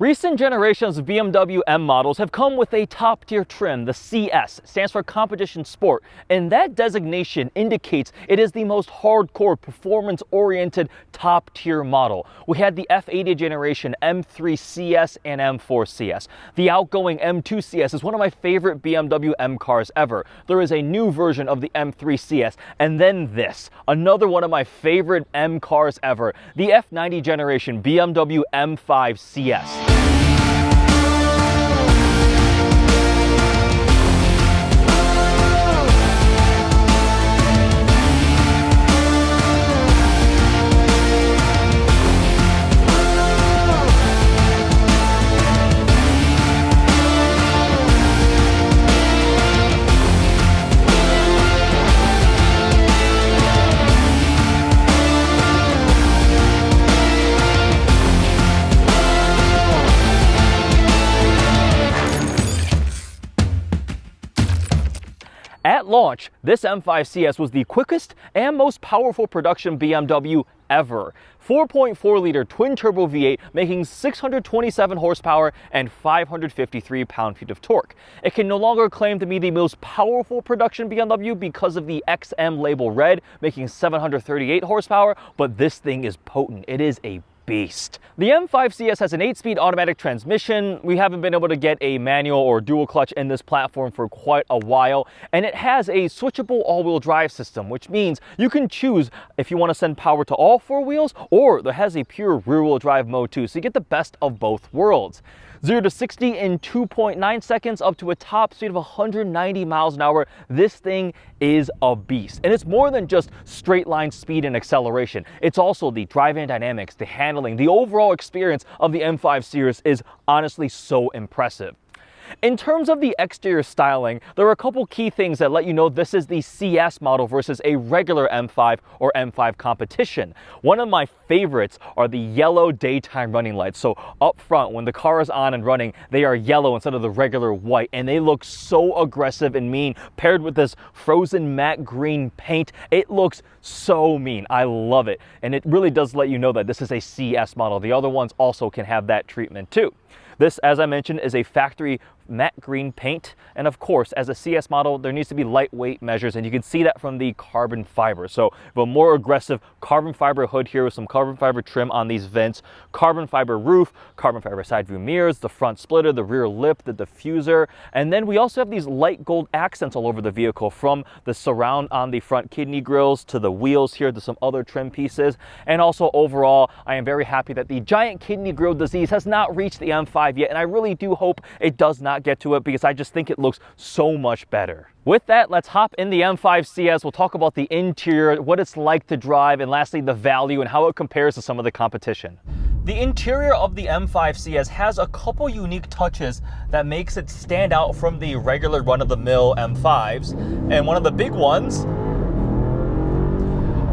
Recent generations of BMW M models have come with a top-tier trim. The CS stands for Competition Sport, and that designation indicates it is the most hardcore, performance-oriented, top-tier model. We had the F80 generation M3 CS and M4 CS. The outgoing M2 CS is one of my favorite BMW M cars ever. There is a new version of the M3 CS, and then this, another one of my favorite M cars ever, the F90 generation BMW M5 CS. At launch, this M5 CS was the quickest and most powerful production BMW ever. 4.4-liter twin-turbo V8 making 627 horsepower and 553 pound-feet of torque. It can no longer claim to be the most powerful production BMW because of the XM label red, making 738 horsepower, but this thing is potent. It is a beast. The M5 CS has an 8-speed automatic transmission. We haven't been able to get a manual or dual clutch in this platform for quite a while, and it has a switchable all-wheel drive system, which means you can choose if you want to send power to all four wheels, or it has a pure rear-wheel drive mode too, so you get the best of both worlds. 0 to 60 in 2.9 seconds, up to a top speed of 190 miles an hour. This thing is a beast. And it's more than just straight line speed and acceleration. It's also the drive-in dynamics, the handling, the overall experience of the M5 series is honestly so impressive. In terms of the exterior styling, there are a couple key things that let you know this is the CS model versus a regular M5 or M5 competition. One of my favorites are the yellow daytime running lights. So up front, when the car is on and running, they are yellow instead of the regular white, and they look so aggressive and mean. Paired with this frozen matte green paint, it looks so mean. I love it, and it really does let you know that this is a CS model. The other ones also can have that treatment too. This, as I mentioned, is a factory matte green paint, and of course, as a CS model, there needs to be lightweight measures, and you can see that from the carbon fiber. So we have a more aggressive carbon fiber hood here with some carbon fiber trim on these vents, carbon fiber roof, carbon fiber side view mirrors, the front splitter, the rear lip, the diffuser, and then we also have these light gold accents all over the vehicle, from the surround on the front kidney grills to the wheels here to some other trim pieces. And also overall, I am very happy that the giant kidney grill disease has not reached the M5 yet, and I really do hope it does not get to it, because I just think it looks so much better. With that, let's hop in the M5 CS. We'll talk about the interior, what it's like to drive, and lastly, the value and how it compares to some of the competition. The interior of the M5 CS has a couple unique touches that makes it stand out from the regular run-of-the-mill M5s, and one of the big ones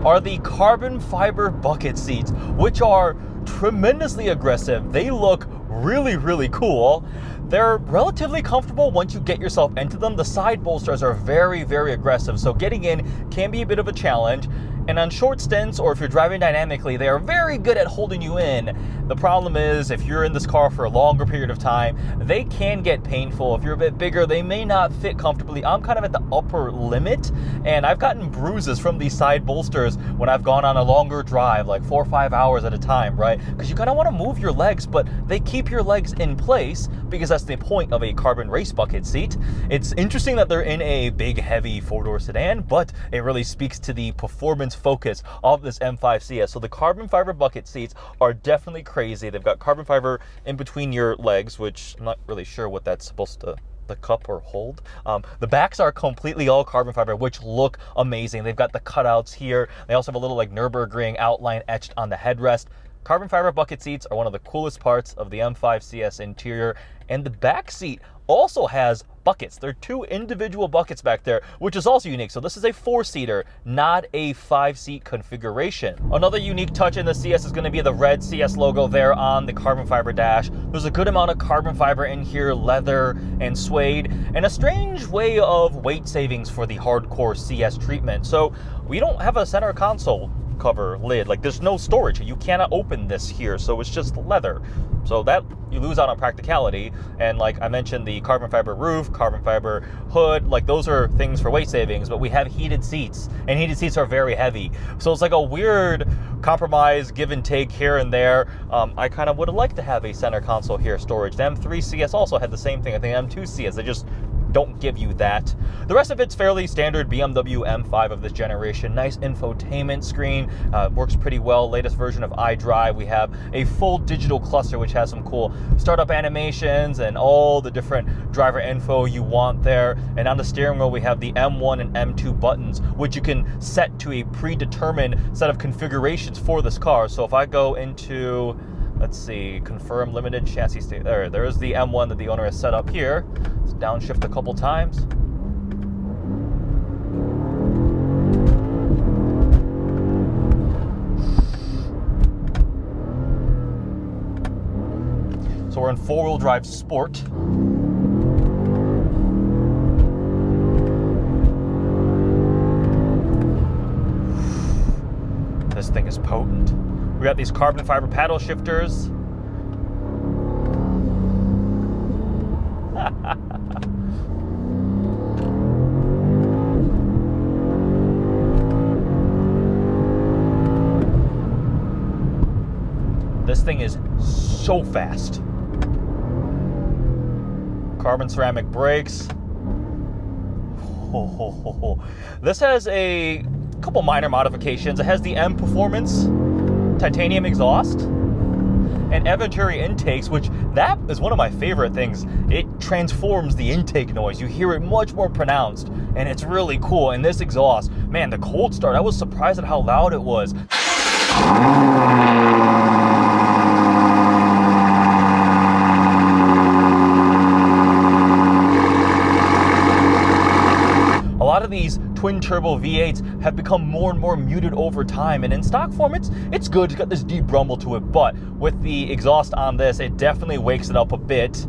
are the carbon fiber bucket seats, which are tremendously aggressive. They look really cool. They're relatively comfortable once you get yourself into them. The side bolsters are very aggressive, so getting in can be a bit of a challenge. And on short stints, or if you're driving dynamically, they are very good at holding you in. The problem is, if you're in this car for a longer period of time, they can get painful. If you're a bit bigger, they may not fit comfortably. I'm kind of at the upper limit, and I've gotten bruises from these side bolsters when I've gone on a longer drive, like 4 or 5 hours at a time, right? Because you kind of want to move your legs, but they keep your legs in place, because that's the point of a carbon race bucket seat. It's interesting that they're in a big, heavy four-door sedan, but it really speaks to the performance focus of this M5 CS. So the carbon fiber bucket seats are definitely crazy. They've got carbon fiber in between your legs, which I'm not really sure what that's supposed to the cup or hold. The backs are completely all carbon fiber, which look amazing. They've got the cutouts here. They also have a little like Nürburgring outline etched on the headrest. Carbon fiber bucket seats are one of the coolest parts of the M5 CS interior, and the back seat also has buckets. There are 2 individual buckets back there, which is also unique. So this is a 4-seater, not a 5-seat configuration. Another unique touch in the CS is going to be the red CS logo there on the carbon fiber dash. There's a good amount of carbon fiber in here, leather and suede, and a strange way of weight savings for the hardcore CS treatment. So we don't have a center console. cover lid. Like, there's no storage. You cannot open this here, so it's just leather. So that, you lose out on practicality. And like I mentioned, the carbon fiber roof, carbon fiber hood, like those are things for weight savings, but we have heated seats, and heated seats are very heavy. So it's like a weird compromise, give and take here and there. I kind of would have liked to have a center console here storage. The M3 CS also had the same thing. I think M2 CS, they just don't give you that. The rest of it's fairly standard BMW M5 of this generation. Nice infotainment screen, works pretty well. Latest version of iDrive. We have a full digital cluster which has some cool startup animations and all the different driver info you want there. And on the steering wheel we have the M1 and M2 buttons, which you can set to a predetermined set of configurations for this car. So if I go into, let's see, confirm limited chassis state. There's the M1 that the owner has set up here. Let's downshift a couple times. So we're in four-wheel drive sport. This thing is potent. We got these carbon fiber paddle shifters. This thing is so fast. Carbon ceramic brakes. This has a couple minor modifications. It has the M Performance titanium exhaust and Venturi intakes, which that is one of my favorite things. It transforms the intake noise. You hear it much more pronounced, and it's really cool. And this exhaust, man, the cold start, I was surprised at how loud it was. A lot of these twin turbo V8s have become more and more muted over time, and in stock form it's good. It's got this deep rumble to it, but with the exhaust on this, it definitely wakes it up a bit.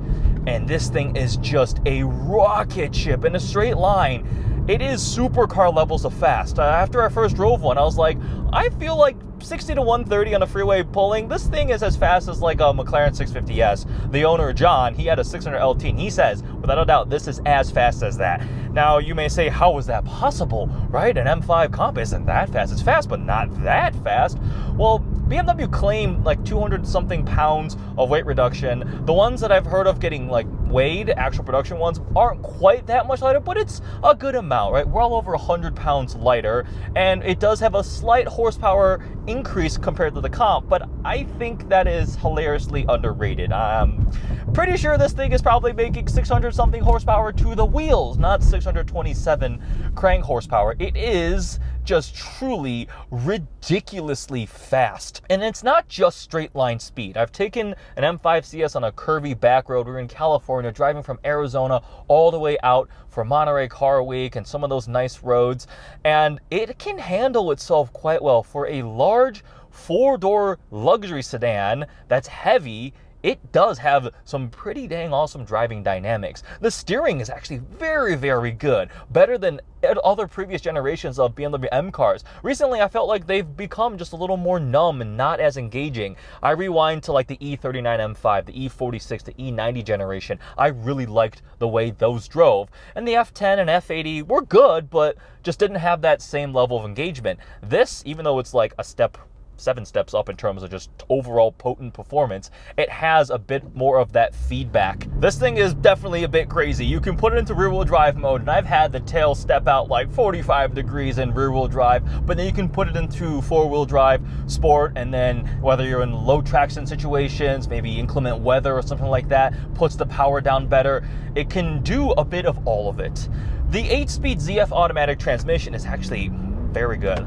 And this thing is just a rocket ship in a straight line. It is supercar levels of fast. After I first drove one, I was like, I feel like 60 to 130 on a freeway pulling. This thing is as fast as like a McLaren 650S. The owner, John, he had a 600 LT, and he says, without a doubt, this is as fast as that. Now, you may say, how is that possible, right? An M5 comp isn't that fast. It's fast, but not that fast. Well, BMW claimed like 200 something pounds of weight reduction. The ones that I've heard of getting like weighed, actual production ones, aren't quite that much lighter, but it's a good amount, right? Well over 100 pounds lighter, and it does have a slight horsepower increase compared to the comp, but I think that is hilariously underrated. I'm pretty sure this thing is probably making 600 something horsepower to the wheels, not 627 crank horsepower. It is just truly ridiculously fast. And it's not just straight line speed. I've taken an M5 CS on a curvy back road. We're in California, driving from Arizona all the way out for Monterey Car Week and some of those nice roads, and it can handle itself quite well. For a large four-door luxury sedan that's heavy, it does have some pretty dang awesome driving dynamics. The steering is actually very, very good. Better than other previous generations of BMW M cars. Recently, I felt like they've become just a little more numb and not as engaging. I rewind to like the E39 M5, the E46, the E90 generation. I really liked the way those drove. And the F10 and F80 were good, but just didn't have that same level of engagement. This, even though it's like a 7 steps up in terms of just overall potent performance, it has a bit more of that feedback. This thing is definitely a bit crazy. You can put it into rear-wheel drive mode, and I've had the tail step out like 45 degrees in rear-wheel drive, but then you can put it into four-wheel drive sport, and then whether you're in low traction situations, maybe inclement weather or something like that, puts the power down better. It can do a bit of all of it. The 8-speed ZF automatic transmission is actually very good.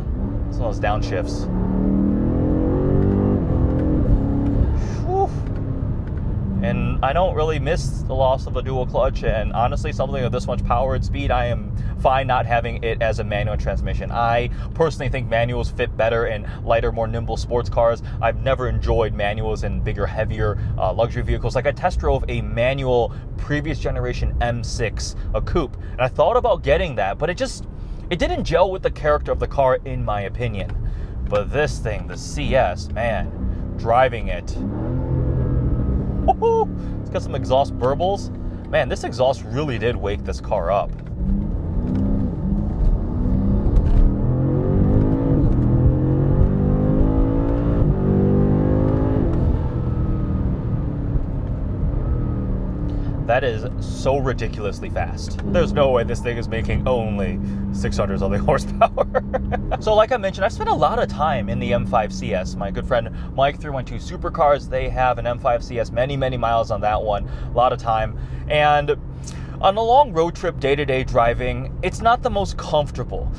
Some of those downshifts. And I don't really miss the loss of a dual clutch, and honestly, something of this much power and speed, I am fine not having it as a manual transmission. I personally think manuals fit better in lighter, more nimble sports cars. I've never enjoyed manuals in bigger, heavier luxury vehicles. Like I test drove a manual previous generation M6, a coupe, and I thought about getting that, but it didn't gel with the character of the car in my opinion. But this thing, the CS, man, driving it. Woo-hoo! It's got some exhaust burbles. Man, this exhaust really did wake this car up. That is so ridiculously fast. There's no way this thing is making only 600 something horsepower. So like I mentioned, I've spent a lot of time in the M5 CS. My good friend Mike 312 Supercars, they have an M5 CS, many miles on that one, a lot of time. And on a long road trip, day-to-day driving, it's not the most comfortable.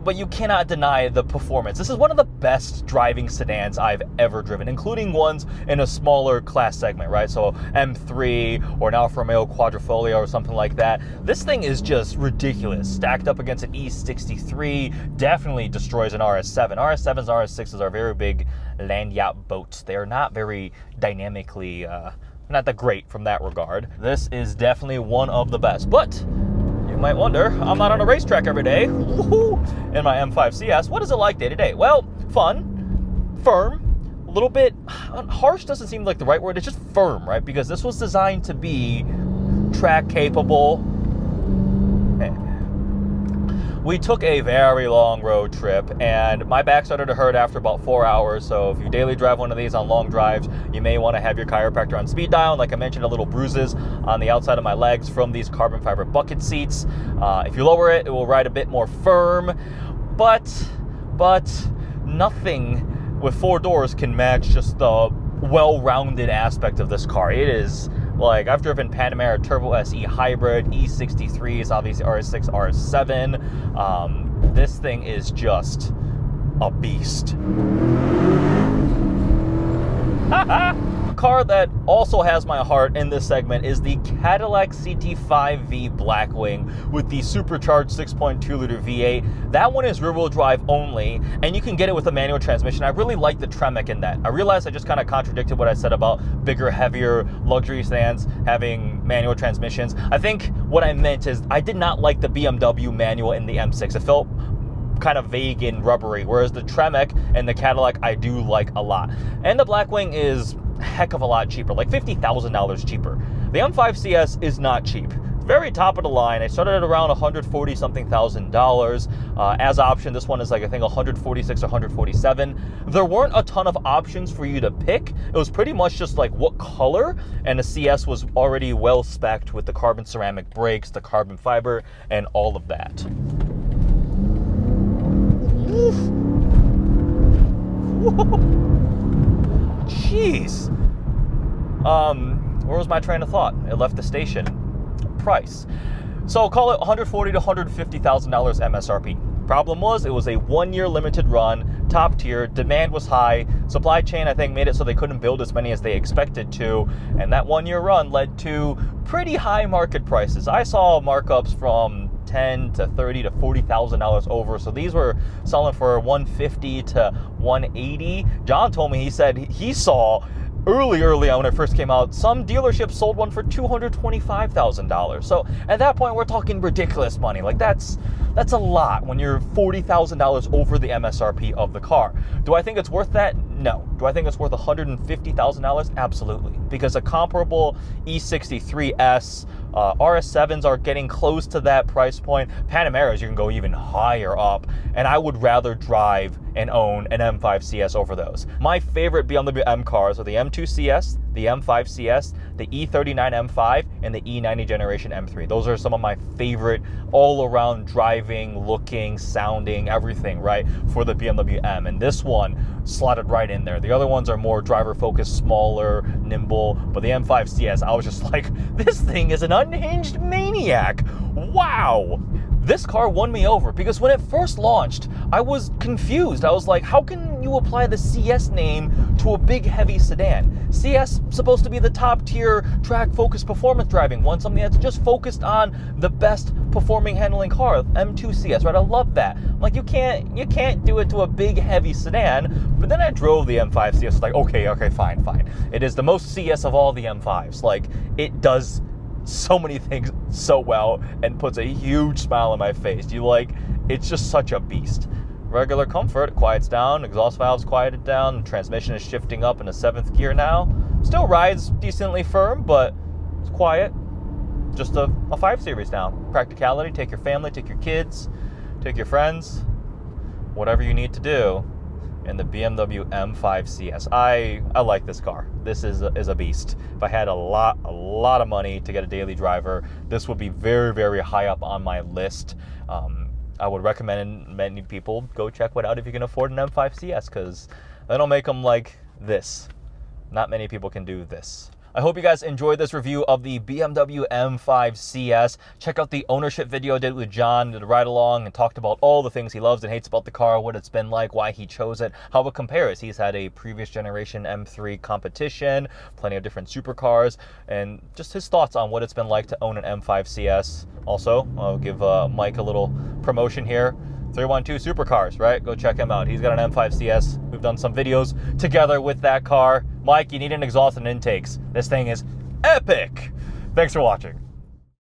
But you cannot deny the performance. This is one of the best driving sedans I've ever driven, including ones in a smaller class segment, right? So M3 or an Alfa Romeo Quadrifoglio or something like that. This thing is just ridiculous. Stacked up against an E63, definitely destroys an RS7. RS7s and RS6s are very big land yacht boats. They are not very dynamically, not that great from that regard. This is definitely one of the best, but you might wonder, I'm not on a racetrack every day. Woo-hoo! In my M5 CS. What is it like day to day? Well, fun, firm, a little bit harsh doesn't seem like the right word. It's just firm, right? Because this was designed to be track capable. We took a very long road trip and my back started to hurt after about 4 hours. So if you daily drive one of these on long drives, you may want to have your chiropractor on speed dial. And like I mentioned, a little bruises on the outside of my legs from these carbon fiber bucket seats. If you lower it, it will ride a bit more firm, but nothing with 4 doors can match just the well-rounded aspect of this car. It is like, I've driven Panamera Turbo SE Hybrid, E63s, obviously RS6, RS7. This thing is just a beast. A car that also has my heart in this segment is the Cadillac CT5V Blackwing with the supercharged 6.2-liter V8. That one is rear-wheel drive only, and you can get it with a manual transmission. I really like the Tremec in that. I realized I just kind of contradicted what I said about bigger, heavier luxury sedans having manual transmissions. I think what I meant is I did not like the BMW manual in the M6. It felt kind of vague and rubbery, whereas the Tremec and the Cadillac I do like a lot. And the Blackwing is a heck of a lot cheaper, like $50,000 cheaper. The M5 CS is not cheap. Very top of the line. I started at around $140 something thousand. As option, this one is like I think 146 or 147. There weren't a ton of options for you to pick. It was pretty much just like what color, and the CS was already well spec'd with the carbon ceramic brakes, the carbon fiber, and all of that. Jeez. Where was my train of thought? It left the station. Price. So call it $140,000 to $150,000 MSRP. Problem was, it was a 1-year limited run, top tier, demand was high, supply chain I think made it so they couldn't build as many as they expected to, and that 1-year run led to pretty high market prices. I saw markups from $10,000 to $30,000 to $40,000 over. So these were selling for $150,000 to $180,000. John told me, he said he saw early on when it first came out, some dealerships sold one for $225,000. So at that point, we're talking ridiculous money. Like that's a lot when you're $40,000 over the MSRP of the car. Do I think it's worth that? No. Do I think it's worth $150,000? Absolutely. Because a comparable E63S, RS7s are getting close to that price point. Panameras, you can go even higher up. And I would rather drive and own an M5 CS over those. My favorite BMW M cars are the M2 CS, the M5 CS, the E39 M5, and the E90 generation M3. Those are some of my favorite all-around driving, looking, sounding, everything, right, for the BMW M. And this one slotted right in there. The other ones are more driver-focused, smaller, nimble. But the M5 CS, I was just like, this thing is an unhinged maniac. Wow. This car won me over because when it first launched, I was confused. I was like, how can you apply the CS name to a big, heavy sedan? CS supposed to be the top tier track-focused performance driving one, something that's just focused on the best performing handling car, M2 CS, right? I love that. Like, you can't do it to a big, heavy sedan. But then I drove the M5 CS, like, okay, fine. It is the most CS of all the M5s. Like, it does so many things so well and puts a huge smile on my face. It's just such a beast. regular comfort. It quiets down, exhaust valves quieted down, transmission is shifting up into 7th gear now. Still rides decently firm, but it's quiet. Just a 5 Series now. Practicality, take your family, take your kids, take your friends, whatever you need to do in the BMW M5 CS. I like this car. This is a beast. If I had a lot of money to get a daily driver, this would be very, very high up on my list. I would recommend many people go check one out if you can afford an M5 CS, because they don't make them like this. Not many people can do this. I hope you guys enjoyed this review of the BMW M5 CS. Check out the ownership video I did with John, did a ride along and talked about all the things he loves and hates about the car, what it's been like, why he chose it, how it compares. He's had a previous generation M3 competition, plenty of different supercars, and just his thoughts on what it's been like to own an M5 CS. Also, I'll give Mike a little promotion here. 312 Supercars, right? Go check him out. He's got an M5 CS. We've done some videos together with that car. Mike, you need an exhaust and intakes. This thing is epic. Thanks for watching.